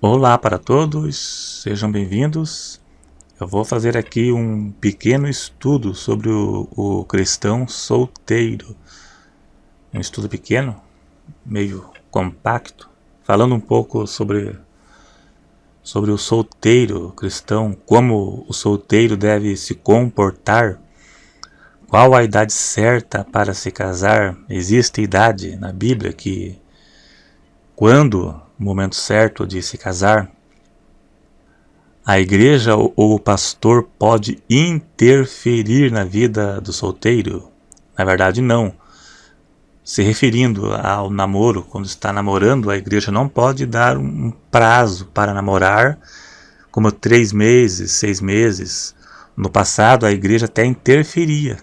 Olá para todos, sejam bem-vindos. Eu vou fazer aqui um pequeno estudo sobre o cristão solteiro. Um estudo pequeno, meio compacto, falando um pouco sobre o solteiro cristão, como o solteiro deve se comportar, qual a idade certa para se casar. Existe idade na Bíblia que, quando o momento certo de se casar, a igreja ou o pastor pode interferir na vida do solteiro? Na verdade, não. Se referindo ao namoro, quando está namorando, a igreja não pode dar um prazo para namorar, como 3 meses, 6 meses. No passado, a igreja até interferia.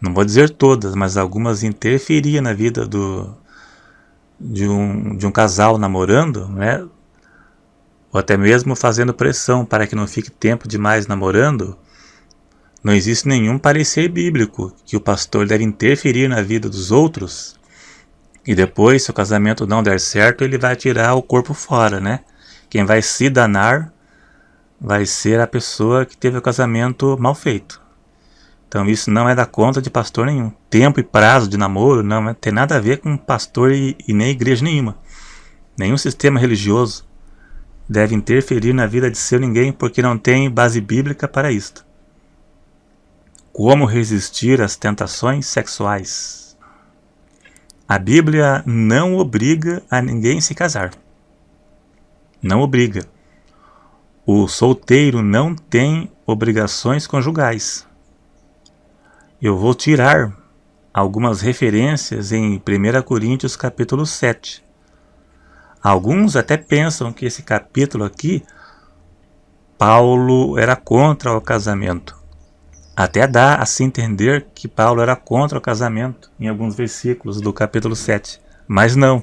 Não vou dizer todas, mas algumas interferiam na vida de um casal namorando, né? Ou até mesmo fazendo pressão para que não fique tempo demais namorando. Não existe nenhum parecer bíblico que o pastor deve interferir na vida dos outros e depois, se o casamento não der certo, ele vai tirar o corpo fora, né? Quem vai se danar vai ser a pessoa que teve o casamento mal feito. Então isso não é da conta de pastor nenhum. Tempo e prazo de namoro não tem nada a ver com pastor e nem igreja nenhuma. Nenhum sistema religioso deve interferir na vida de seu ninguém, porque não tem base bíblica para isto. Como resistir às tentações sexuais? A Bíblia não obriga a ninguém se casar. Não obriga. O solteiro não tem obrigações conjugais. Eu vou tirar algumas referências em 1 Coríntios capítulo 7. Alguns até pensam que esse capítulo aqui, Paulo era contra o casamento. Até dá a se entender que Paulo era contra o casamento em alguns versículos do capítulo 7. Mas não.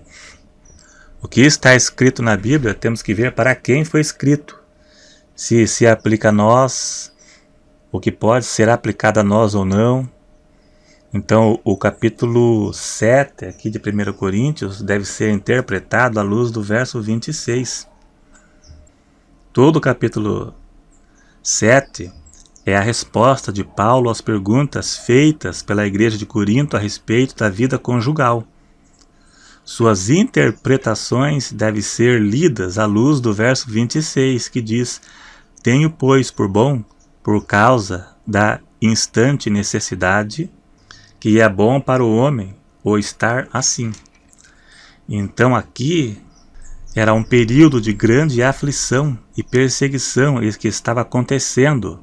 O que está escrito na Bíblia, temos que ver para quem foi escrito. Se se aplica a nós, o que pode ser aplicado a nós ou não. Então, o capítulo 7 aqui de 1 Coríntios deve ser interpretado à luz do verso 26. Todo o capítulo 7 é a resposta de Paulo às perguntas feitas pela igreja de Corinto a respeito da vida conjugal. Suas interpretações devem ser lidas à luz do verso 26, que diz: "Tenho, pois, por bom, por causa da instante necessidade, que é bom para o homem o estar assim." Então aqui era um período de grande aflição e perseguição que estava acontecendo,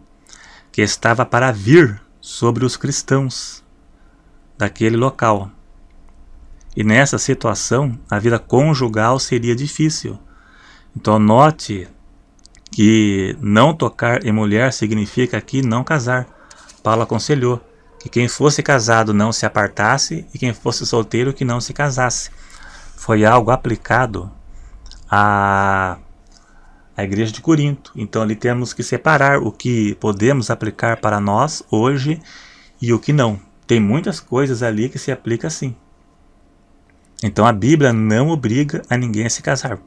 que estava para vir sobre os cristãos daquele local. E nessa situação, a vida conjugal seria difícil. Então note que não tocar em mulher significa aqui não casar. Paulo aconselhou que quem fosse casado não se apartasse e quem fosse solteiro que não se casasse. Foi algo aplicado à igreja de Corinto. Então ali temos que separar o que podemos aplicar para nós hoje e o que não. Tem muitas coisas ali que se aplica assim. Então a Bíblia não obriga a ninguém a se casar.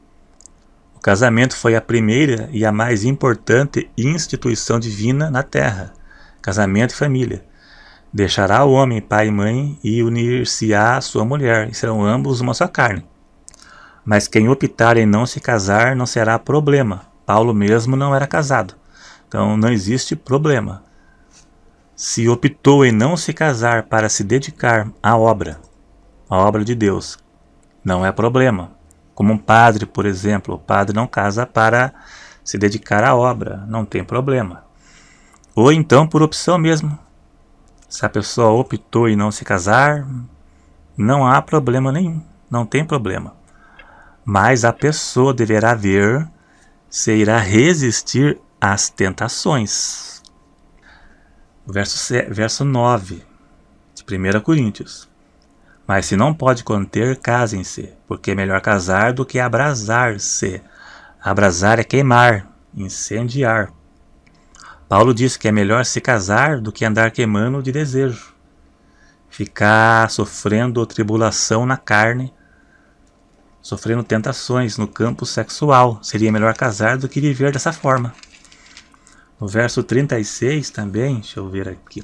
O casamento foi a primeira e a mais importante instituição divina na terra. Casamento e família. Deixará o homem pai e mãe e unir-se-á à sua mulher, e serão ambos uma só carne. Mas quem optar em não se casar não será problema. Paulo mesmo não era casado, então não existe problema. Se optou em não se casar para se dedicar à obra de Deus, não é problema. Como um padre, por exemplo, o padre não casa para se dedicar à obra, não tem problema. Ou então por opção mesmo. Se a pessoa optou em não se casar, não há problema nenhum, não tem problema. Mas a pessoa deverá ver se irá resistir às tentações. Verso 9 de 1 Coríntios. Mas se não pode conter, casem-se, porque é melhor casar do que abrasar-se. Abrasar é queimar, incendiar. Paulo diz que é melhor se casar do que andar queimando de desejo. Ficar sofrendo tribulação na carne sofrendo tentações no campo sexual. Seria melhor casar do que viver dessa forma. No verso 36 também, deixa eu ver aqui.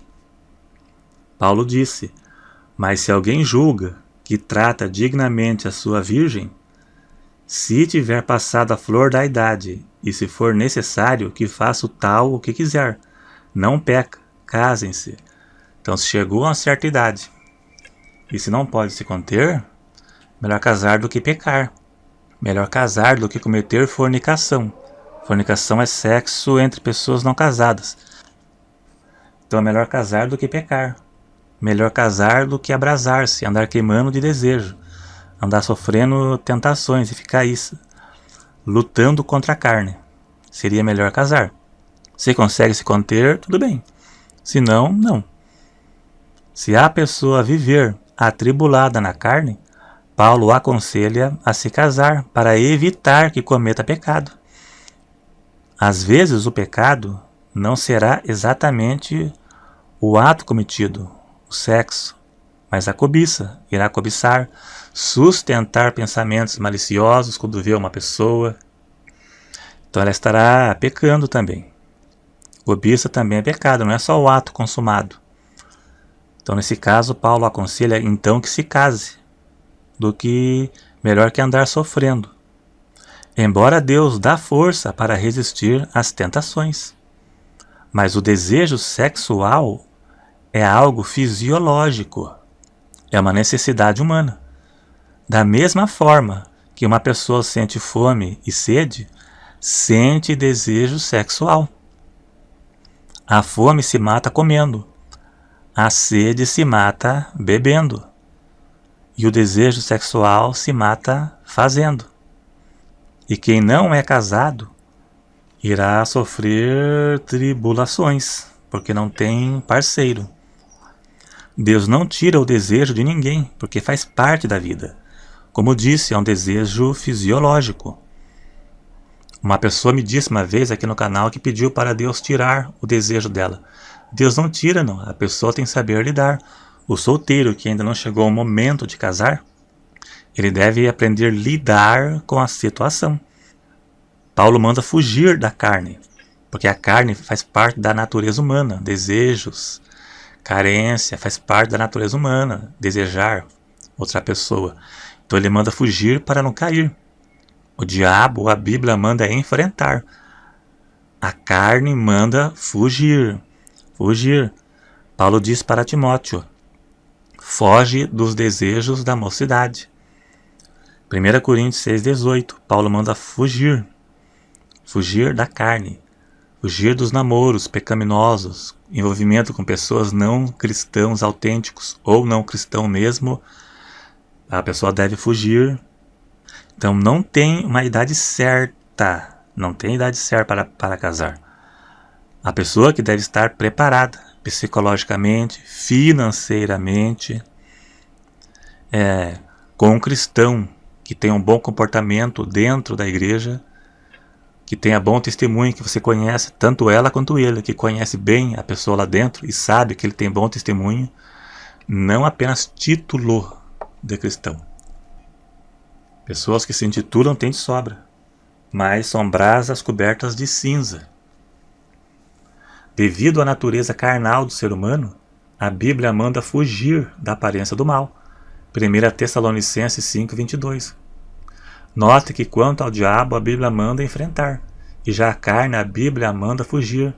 Paulo disse: mas se alguém julga que trata dignamente a sua virgem, se tiver passado a flor da idade, e se for necessário que faça o tal o que quiser, não peca, casem-se. Então, se chegou a uma certa idade, e se não pode se conter, melhor casar do que pecar. Melhor casar do que cometer fornicação. Fornicação é sexo entre pessoas não casadas. Então é melhor casar do que pecar. Melhor casar do que abrasar-se, andar queimando de desejo, andar sofrendo tentações e ficar isso, lutando contra a carne. Seria melhor casar. Se consegue se conter, tudo bem. Se não, não. Se a pessoa viver atribulada na carne, Paulo aconselha a se casar para evitar que cometa pecado. Às vezes o pecado não será exatamente o ato cometido, o sexo, mas a cobiça. Irá cobiçar, sustentar pensamentos maliciosos quando vê uma pessoa. Então ela estará pecando também. Cobiça também é pecado, não é só o ato consumado. Então nesse caso Paulo aconselha então que se case, do que melhor que andar sofrendo. Embora Deus dá força para resistir às tentações. Mas o desejo sexual é algo fisiológico. É uma necessidade humana. Da mesma forma que uma pessoa sente fome e sede, sente desejo sexual. A fome se mata comendo. A sede se mata bebendo. E o desejo sexual se mata fazendo. E quem não é casado irá sofrer tribulações, porque não tem parceiro. Deus não tira o desejo de ninguém, porque faz parte da vida. Como disse, é um desejo fisiológico. Uma pessoa me disse uma vez aqui no canal que pediu para Deus tirar o desejo dela. Deus não tira, não. A pessoa tem que saber lidar. O solteiro que ainda não chegou ao momento de casar, ele deve aprender a lidar com a situação. Paulo manda fugir da carne, porque a carne faz parte da natureza humana. Desejos, carência, faz parte da natureza humana. Desejar outra pessoa. Então ele manda fugir para não cair. O diabo, a Bíblia manda enfrentar. A carne manda fugir. Fugir. Paulo diz para Timóteo: foge dos desejos da mocidade. 1 Coríntios 6,18. Paulo manda fugir. Fugir da carne. Fugir dos namoros pecaminosos. Envolvimento com pessoas não cristãos autênticos ou não cristão mesmo. A pessoa deve fugir. Então não tem uma idade certa. Não tem idade certa para casar. A pessoa que deve estar preparada psicologicamente, financeiramente, com um cristão que tenha um bom comportamento dentro da igreja, que tenha bom testemunho, que você conhece, tanto ela quanto ele, que conhece bem a pessoa lá dentro e sabe que ele tem bom testemunho, não apenas título de cristão. Pessoas que se intitulam têm de sobra, mas são brasas cobertas de cinza. Devido à natureza carnal do ser humano, a Bíblia manda fugir da aparência do mal. 1 Tessalonicenses 5:22. Note que quanto ao diabo a Bíblia manda enfrentar, e já a carne a Bíblia manda fugir.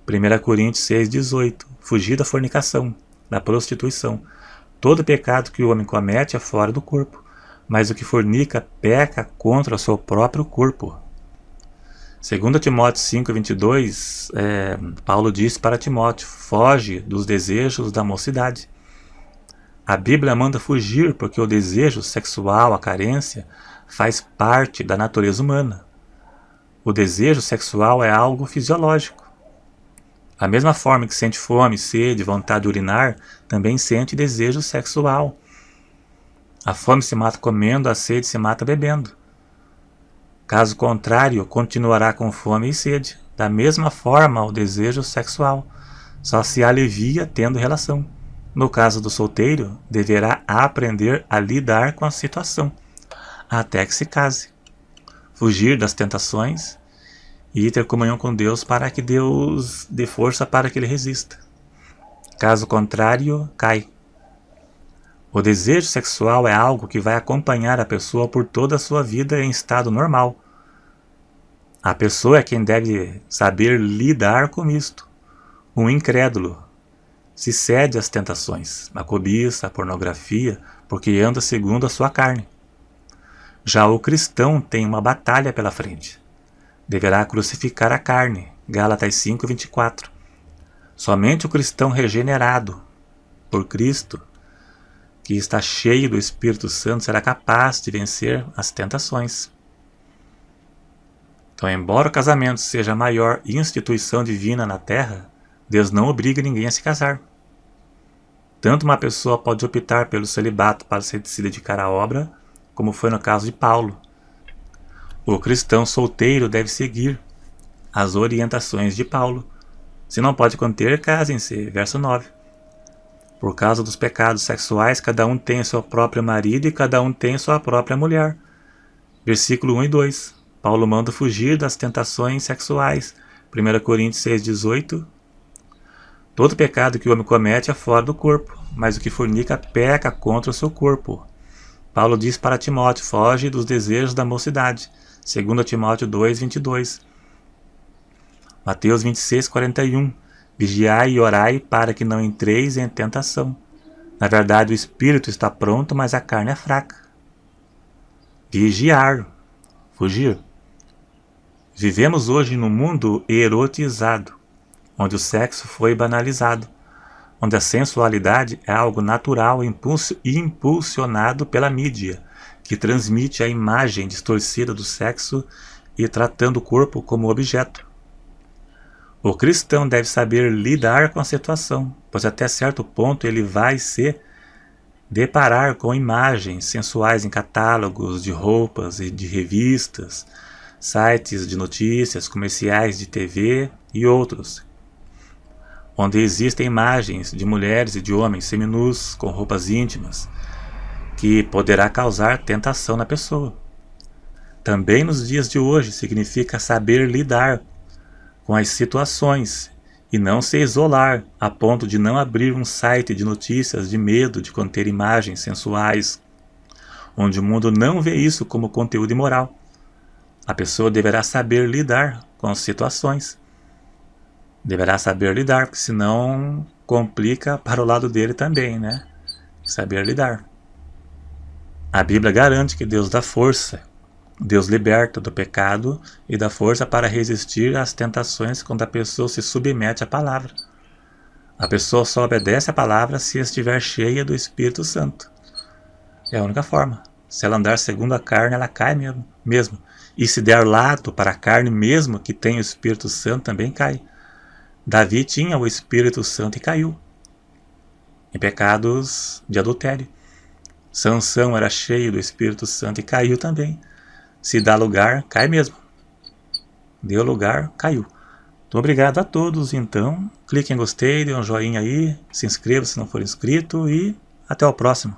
1 Coríntios 6:18. Fugir da fornicação, da prostituição. Todo pecado que o homem comete é fora do corpo, mas o que fornica peca contra o seu próprio corpo. 2 Timóteo 5:22, Paulo diz para Timóteo: foge dos desejos da mocidade. A Bíblia manda fugir porque o desejo sexual, a carência, faz parte da natureza humana. O desejo sexual é algo fisiológico. Da mesma forma que sente fome, sede, vontade de urinar, também sente desejo sexual. A fome se mata comendo, a sede se mata bebendo. Caso contrário, continuará com fome e sede. Da mesma forma, o desejo sexual só se alivia tendo relação. No caso do solteiro, deverá aprender a lidar com a situação. até que se case. Fugir das tentações e ter comunhão com Deus para que Deus dê força para que ele resista. Caso contrário, cai. O desejo sexual é algo que vai acompanhar a pessoa por toda a sua vida em estado normal. A pessoa é quem deve saber lidar com isto. Um incrédulo se cede às tentações, à cobiça, à pornografia, porque anda segundo a sua carne. Já o cristão tem uma batalha pela frente. Deverá crucificar a carne. Gálatas 5:24. Somente o cristão regenerado por Cristo, que está cheio do Espírito Santo, será capaz de vencer as tentações. Então, embora o casamento seja a maior instituição divina na Terra, Deus não obriga ninguém a se casar. Tanto uma pessoa pode optar pelo celibato para se dedicar à obra, como foi no caso de Paulo. O cristão solteiro deve seguir as orientações de Paulo. Se não pode conter, casem-se. Verso 9. Por causa dos pecados sexuais, cada um tem seu próprio marido e cada um tem sua própria mulher. Versículo 1 e 2. Paulo manda fugir das tentações sexuais. 1 Coríntios 6:18. Todo pecado que o homem comete é fora do corpo, mas o que fornica peca contra o seu corpo. Paulo diz para Timóteo: foge dos desejos da mocidade. 2 Timóteo 2:22. Mateus 26:41. Vigiai e orai para que não entreis em tentação. Na verdade, o espírito está pronto, mas a carne é fraca. Vigiar. Fugir. Vivemos hoje num mundo erotizado, onde o sexo foi banalizado, onde a sensualidade é algo natural e impulsionado pela mídia, que transmite a imagem distorcida do sexo e tratando o corpo como objeto. O cristão deve saber lidar com a situação, pois até certo ponto ele vai se deparar com imagens sensuais em catálogos de roupas e de revistas, sites de notícias, comerciais de TV e outros, onde existem imagens de mulheres e de homens seminus com roupas íntimas, que poderá causar tentação na pessoa. Também nos dias de hoje significa saber lidar com as situações e não se isolar a ponto de não abrir um site de notícias de medo de conter imagens sensuais, onde o mundo não vê isso como conteúdo imoral. A pessoa deverá saber lidar com as situações. Deverá saber lidar, porque senão complica para o lado dele também, né? Saber lidar. A Bíblia garante que Deus dá força. Deus liberta do pecado e dá força para resistir às tentações quando a pessoa se submete à palavra. A pessoa só obedece à palavra se estiver cheia do Espírito Santo. É a única forma. Se ela andar segundo a carne, ela cai mesmo. E se der lado para a carne mesmo que tem o Espírito Santo, também cai. Davi tinha o Espírito Santo e caiu em pecados de adultério. Sansão era cheio do Espírito Santo e caiu também. Se dá lugar, cai mesmo. Deu lugar, caiu. Muito obrigado a todos, então. Clique em gostei, dê um joinha aí, se inscreva se não for inscrito e até o próximo.